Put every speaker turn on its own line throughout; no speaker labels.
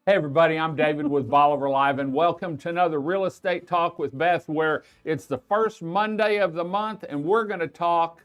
Hey everybody, I'm David with Bolivar Live, and welcome to another Real Estate Talk with Beth, where it's the first Monday of the month, and we're going to talk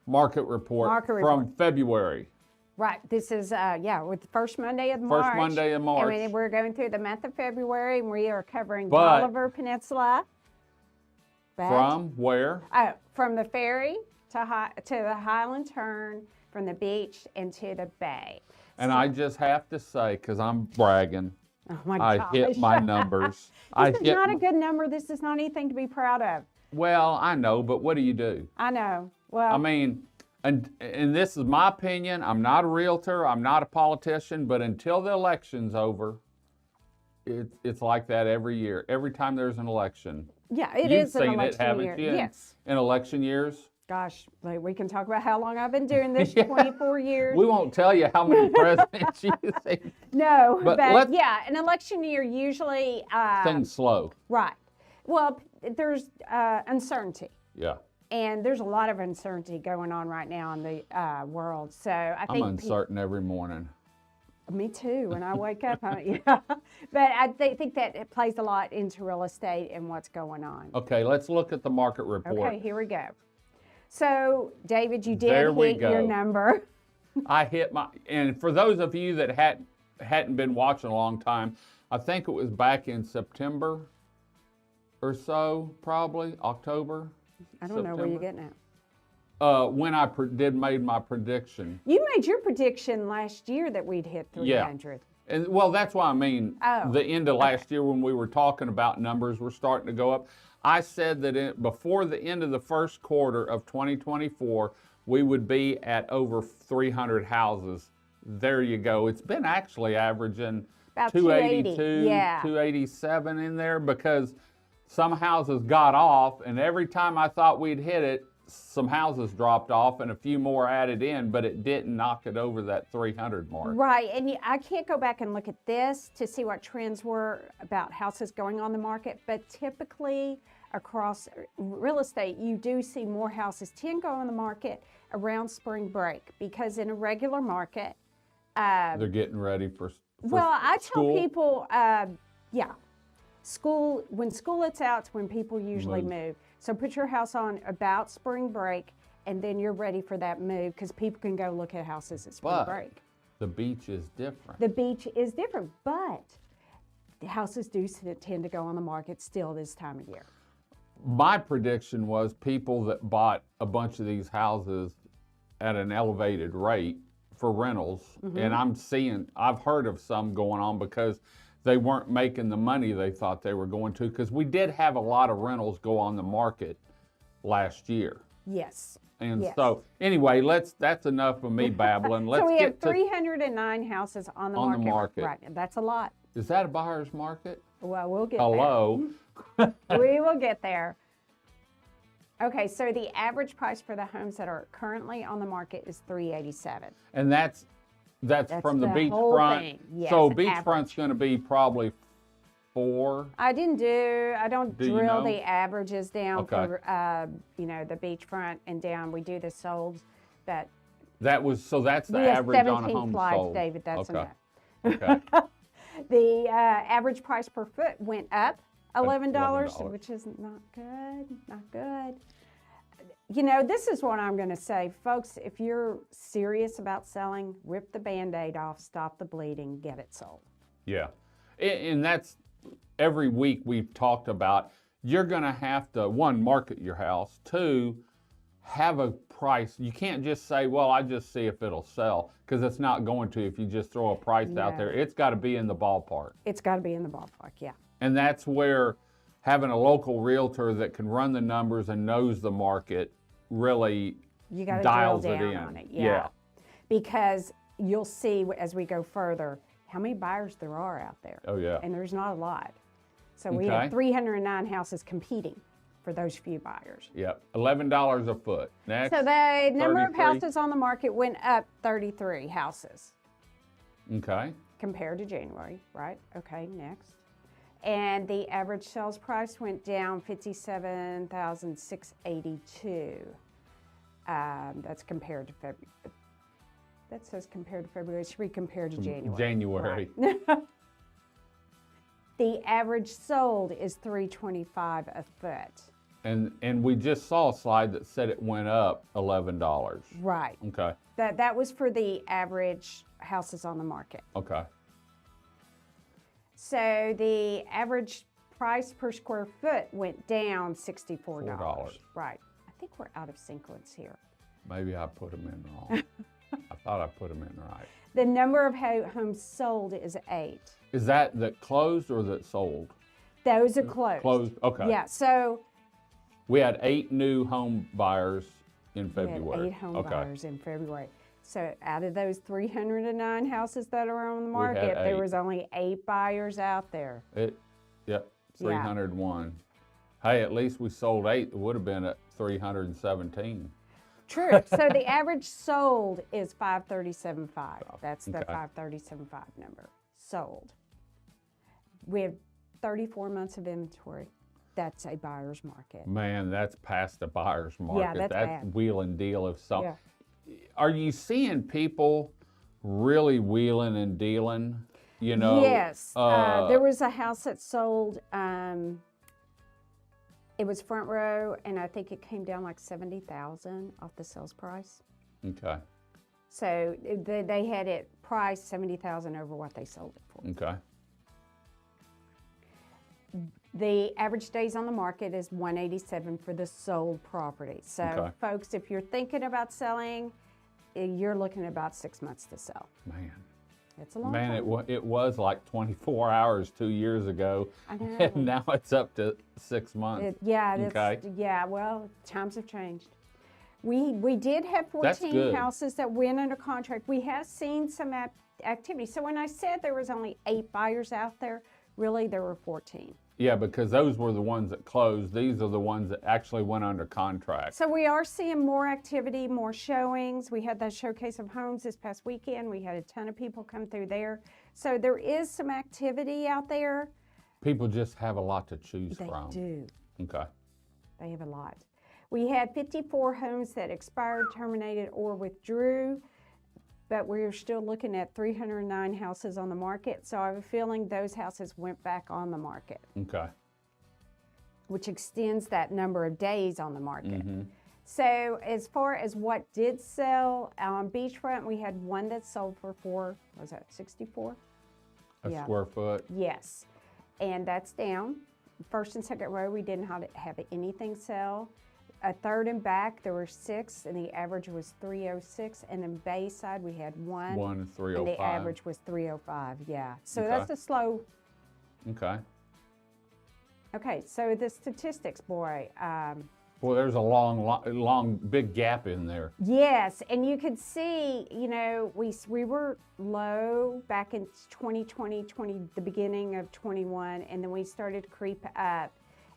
market report from February.
Right. This is, with the first Monday of March.
First Monday of March.
And we're going through the month of February, and we are covering Bolivar Peninsula.
From where?
From the ferry to the Highland Turn, from the beach into the bay.
And I just have to say, because I'm bragging,
oh my gosh.
I hit my numbers.
This is not a good number. This is not anything to be proud of.
Well, I know, but what do you do?
I know. Well,
I mean, and this is my opinion. I'm not a realtor. I'm not a politician. But until the election's over, it's like that every year. Every time there's an election.
Yeah, it is an election year.
You've seen it, haven't you?
Yes.
In election years.
Gosh, we can talk about how long I've been doing this, 24 years.
We won't tell you how many presidents you've seen.
No, but yeah, an election year usually...
things slow.
Right. Well, there's uncertainty.
Yeah.
And there's a lot of uncertainty going on right now in the world. So I think...
I'm uncertain every morning.
Me too, when I wake up. Yeah. But I think that it plays a lot into real estate and what's going on.
Okay, let's look at the market report.
Okay, here we go. So, David, you did hit your number.
I hit my, and for those of you that hadn't been watching a long time, I think it was back in September or so, probably October.
I don't know where you're getting
at. When I made my prediction.
You made your prediction last year that we'd hit 300.
Yeah. And well, that's why I mean, the end of last year when we were talking about numbers were starting to go up. I said that before the end of the first quarter of 2024, we would be at over 300 houses. There you go. It's been actually averaging
about
282,
287
in there because some houses got off, and every time I thought we'd hit it, some houses dropped off and a few more added in, but it didn't knock it over that 300 mark.
Right, and I can't go back and look at this to see what trends were about houses going on the market, but typically across real estate, you do see more houses tend to go on the market around spring break because in a regular market,
they're getting ready for
well, I tell
school.
people, when school lets out, it's when people usually move. So put your house on about spring break, and then you're ready for that move because people can go look at houses at spring break.
The beach is different.
The beach is different, but the houses do tend to go on the market still this time of year.
My prediction was people that bought a bunch of these houses at an elevated rate for rentals, and I've heard of some going on because they weren't making the money they thought they were going to, because we did have a lot of rentals go on the market last year.
Yes.
And so, anyway, that's enough of me babbling. Let's
so we have 309 houses on the market. Right, that's a lot.
Is that a buyer's market?
Well, we'll get
there.
We will get there. Okay, so the average price for the homes that are currently on the market is $387.
And that's from the beachfront.
Thing. Yes,
so beachfront's going to be probably 4.
I don't drill the averages down for the beachfront and down. We do the solds that's
the average on a home sold.
David, that's enough.
Okay.
The average price per foot went up $11, which is not good. Not good. You know, this is what I'm going to say. Folks, if you're serious about selling, rip the Band-Aid off, stop the bleeding, get it sold.
Yeah. And that's every week we've talked about. You're going to have to, 1, market your house. 2, have a price. You can't just say, well, I just see if it'll sell, because it's not going to if you just throw a price out there. It's got to be in the ballpark.
It's got to be in the ballpark, yeah.
And that's where having a local realtor that can run the numbers and knows the market really dials it in.
You got to drill down on it, yeah. Because you'll see as we go further how many buyers there are out there.
Oh, yeah.
And there's not a lot. So we have 309 houses competing for those few buyers.
Yep, $11 a foot. Next,
so the number of houses on the market went up 33 houses.
Okay.
Compared to January, right? Okay, next. And the average sales price went down $57,682. That's compared to February. That says compared to February. It should be compared to January.
January.
Right. The average sold is $325 a foot.
And we just saw a slide that said it went up $11.
Right.
Okay.
That was for the average houses on the market.
Okay.
So the average price per square foot went down $64.
$4.
Right. I think we're out of sequence here.
Maybe I put them in wrong. I thought I put them in right.
The number of homes sold is 8.
Is that closed or that sold?
Those are closed.
Closed. Okay.
Yeah. So
We had 8 new home buyers in
we had
February.
8 home buyers in February. So out of those 309 houses that are on the market, there
8.
was only 8 buyers out there.
Yep, 301. Hey, at least we sold 8. It would have been at 317.
True. So the average sold is 537.5. That's the
Okay.
537.5 number. Sold. We have 34 months of inventory. That's a buyer's market.
Man, that's past the buyer's market.
that's bad.
Wheel and deal of some.
Yeah.
Are you seeing people really wheeling and dealing? You know.
Yes. There was a house that sold. It was front row, and I think it came down like $70,000 off the sales price.
Okay.
So they had it priced $70,000 over what they sold it for.
Okay.
The average days on the market is 187 for the sold property. So,
Okay.
folks, if you're thinking about selling, you're looking at about 6 months to sell.
Man.
It's a long
Man,
time.
it was like 24 hours 2 years ago,
I know.
and now it's up to 6 months.
Yeah, well, times have changed. We did have
That's
14
good.
houses that went under contract. We have seen some activity. So when I said there was only 8 buyers out there, really there were 14.
Yeah, because those were the ones that closed. These are the ones that actually went under contract.
So we are seeing more activity, more showings. We had that showcase of homes this past weekend. We had a ton of people come through there. So there is some activity out there.
People just have a lot to choose
They
from.
do.
Okay.
They have a lot. We had 54 homes that expired, terminated, or withdrew, but we're still looking at 309 houses on the market. So I have a feeling those houses went back on the market,
Okay.
which extends that number of days on the market.
Mm-hmm.
So as far as what did sell, on beachfront, we had one that sold for $64?
A square foot.
Yes, and that's down. First and second row, we didn't have anything sell. A third and back, there were 6, and the average was 306. And then Bayside, we had one,
305.
and the average was 305. Yeah, so
Okay.
that's a slow.
Okay.
Okay, so the statistics, boy.
Well, there's a long, big gap in there.
Yes, and you could see, you know, we were low back in 2020, the beginning of 21, and then we started to creep up,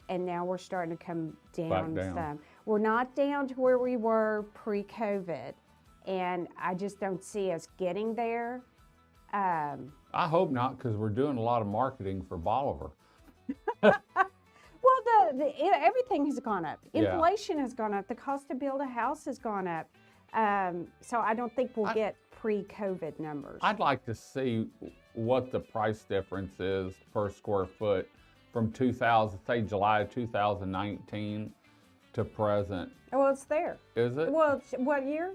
and now we're starting to come down
down.
some. We're not down to where we were pre-COVID, and I just don't see us getting there.
I hope not, because we're doing a lot of marketing for Bolivar.
Well, everything has gone up.
Yeah.
Inflation has gone up. The cost to build a house has gone up. So I don't think we'll get pre-COVID numbers.
I'd like to see what the price difference is per square foot from 2000, say July of 2019 to present.
Well, it's there.
Is it?
Well, what year?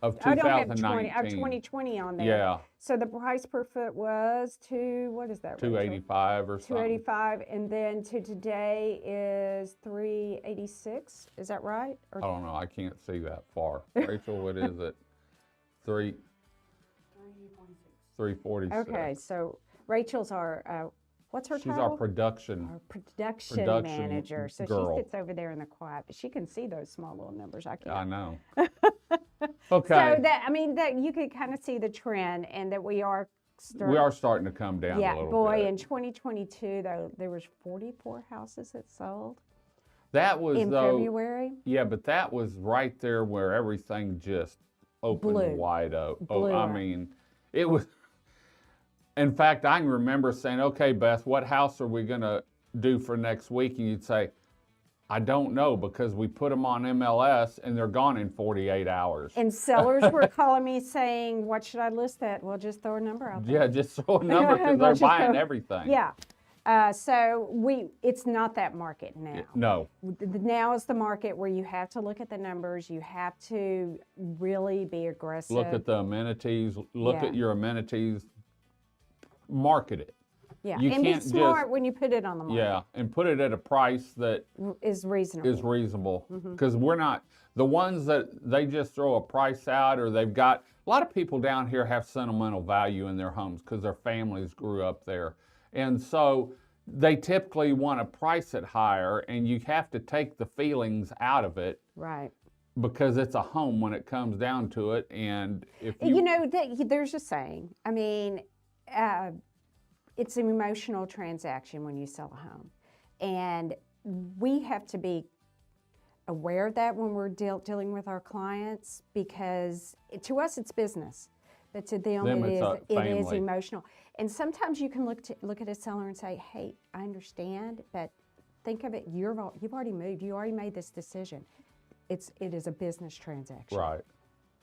Of
I don't have
2019.
I have 2020 on there.
Yeah,
So the price per foot was what is that? Rachel?
285 or something.
285, and then to today is 386. Is that right? Or
I don't know. I can't see that far. Rachel, what is it? 346.
okay, so Rachel's our what's her
She's
title?
our production.
Our production manager. So
girl.
she sits over there in the quiet, but she can see those small little numbers. I can't.
I know. Okay.
So that you could kind of see the trend, and that we are
starting to come down a
yeah,
little
boy,
bit.
in 2022 though, there was 44 houses that sold
That was
in February.
Yeah, but that was right there where everything just opened
Blew.
wide open.
Blew
I
up.
mean, it was. In fact, I can remember saying, "Okay, Beth, what house are we gonna do for next week?" And you'd say, "I don't know, because we put them on MLS and they're gone in 48 hours."
And sellers were calling me saying, "What should I list at?" Well, just throw a number out there.
Yeah, just throw a number because
Well,
they're
just
buying
throw-
everything.
Yeah. So it's not that market now.
No.
Now is the market where you have to look at the numbers. You have to really be aggressive.
Look at the amenities. Look at your amenities. Market it.
Yeah,
You
and be
can't
smart when you put it on the market.
Yeah, and put it at a price that
is reasonable.
Because we're not the ones that they just throw a price out, or they've got a lot of people down here have sentimental value in their homes because their families grew up there, and so they typically want to price it higher, and you have to take the feelings out of it,
right?
Because it's a home when it comes down to it, and if
there's a saying. I mean. It's an emotional transaction when you sell a home. And we have to be aware of that when we're dealing with our clients, because to us it's business, but to them it is emotional. And sometimes you can look at a seller and say, hey, I understand, but think of it, you've already moved, you already made this decision. It is a business transaction.
Right.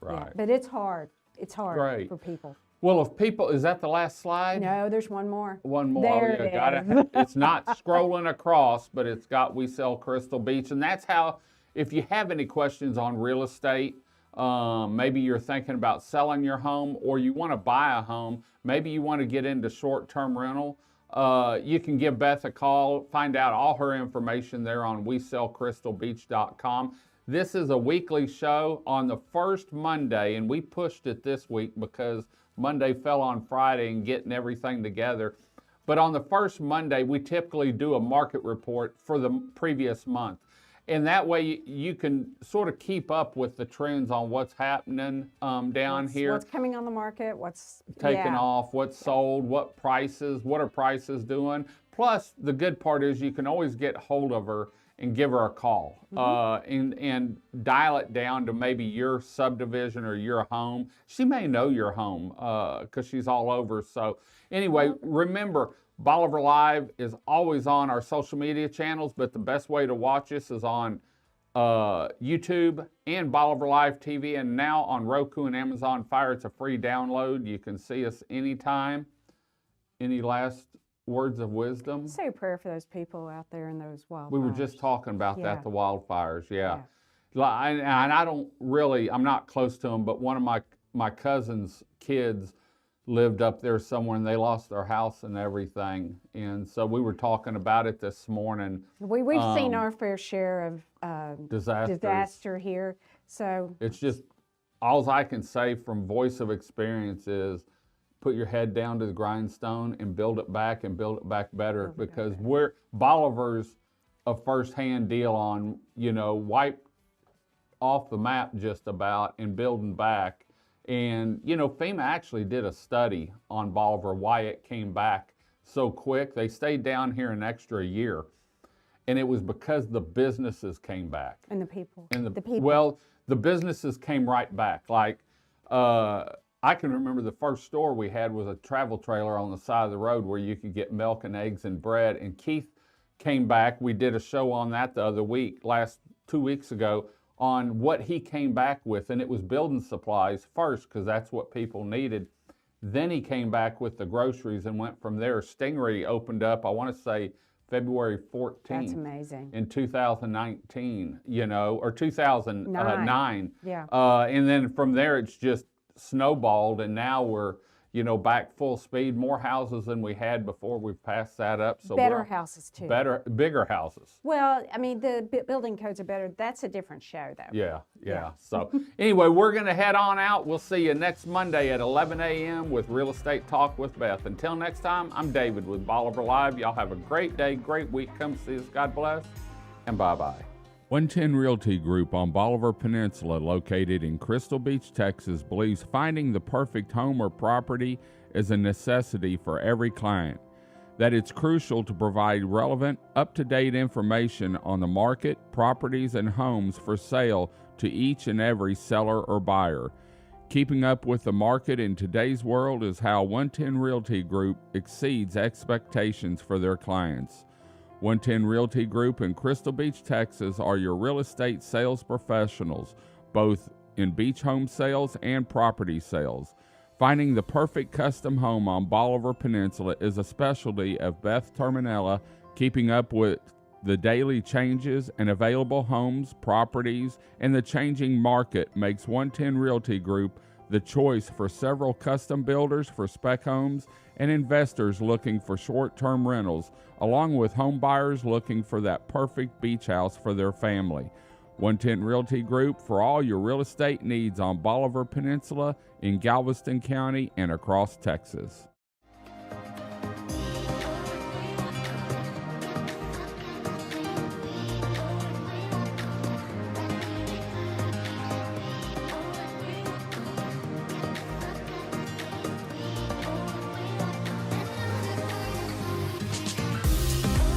Yeah, but it's hard. It's hard for people.
Well, if people, is that the last slide?
No, there's one more.
One more.
There it is.
It's not scrolling across, but it's got We Sell Crystal Beach. And that's how, if you have any questions on real estate, maybe you're thinking about selling your home, or you want to buy a home, maybe you want to get into short-term rental, you can give Beth a call, find out all her information there on WeSellCrystalBeach.com. This is a weekly show on the first Monday, and we pushed it this week because Monday fell on Friday and getting everything together. But on the first Monday, we typically do a market report for the previous month. And that way you can sort of keep up with the trends on what's happening down here.
What's coming on the market, what's
taking off, what's sold, what prices, what are prices doing. Plus, the good part is you can always get hold of her and give her a call and dial it down to maybe your subdivision or your home. She may know your home because she's all over. So anyway, remember, Bolivar Live is always on our social media channels, but the best way to watch us is on YouTube and Bolivar Live TV, and now on Roku and Amazon Fire. It's a free download. You can see us anytime. Any last words of wisdom?
Say a prayer for those people out there in those wildfires.
We were just talking about that, the wildfires, And I'm not close to them, but one of my cousin's kids lived up there somewhere, and they lost their house and everything. And so we were talking about it this morning.
We've seen our fair share of disaster here. So
it's just, all I can say from voice of experience is, put your head down to the grindstone and build it back better, because Bolivar's a first-hand deal on, wipe off the map just about and building back. And, FEMA actually did a study on Bolivar, why it came back so quick. They stayed down here an extra year, and it was because the businesses came back.
And the people.
Well, the businesses came right back. Like, I can remember the first store we had was a travel trailer on the side of the road where you could get milk and eggs and bread. And Keith came back. We did a show on that the other week, 2 weeks ago, on what he came back with. And it was building supplies first, because that's what people needed. Then he came back with the groceries and went from there. Stingery opened up, I want to say, February 14th.
That's amazing.
In 2019, or 2009.
Yeah.
And then from there, it's just snowballed, and now we're back full speed, more houses than we had before. We've passed that up. So
better houses too.
Bigger houses.
Well, I mean, the building codes are better. That's a different show though.
Yeah. So anyway, we're going to head on out. We'll see you next Monday at 11 a.m. with Real Estate Talk with Beth. Until next time, I'm David with Bolivar Live. Y'all have a great day, great week. Come see us. God bless, and bye-bye. 110 Realty Group on Bolivar Peninsula, located in Crystal Beach, Texas, believes finding the perfect home or property is a necessity for every client, that it's crucial to provide relevant, up-to-date information on the market, properties, and homes for sale to each and every seller or buyer. Keeping up with the market in today's world is how 110 Realty Group exceeds expectations for their clients. 110 Realty Group in Crystal Beach, Texas are your real estate sales professionals, both in beach home sales and property sales. Finding the perfect custom home on Bolivar Peninsula is a specialty of Beth Terminella. Keeping up with the daily changes and available homes, properties, and the changing market makes 110 Realty Group the choice for several custom builders for spec homes and investors looking for short-term rentals, along with home buyers looking for that perfect beach house for their family. 110 Realty Group for all your real estate needs on Bolivar Peninsula, in Galveston County, and across Texas.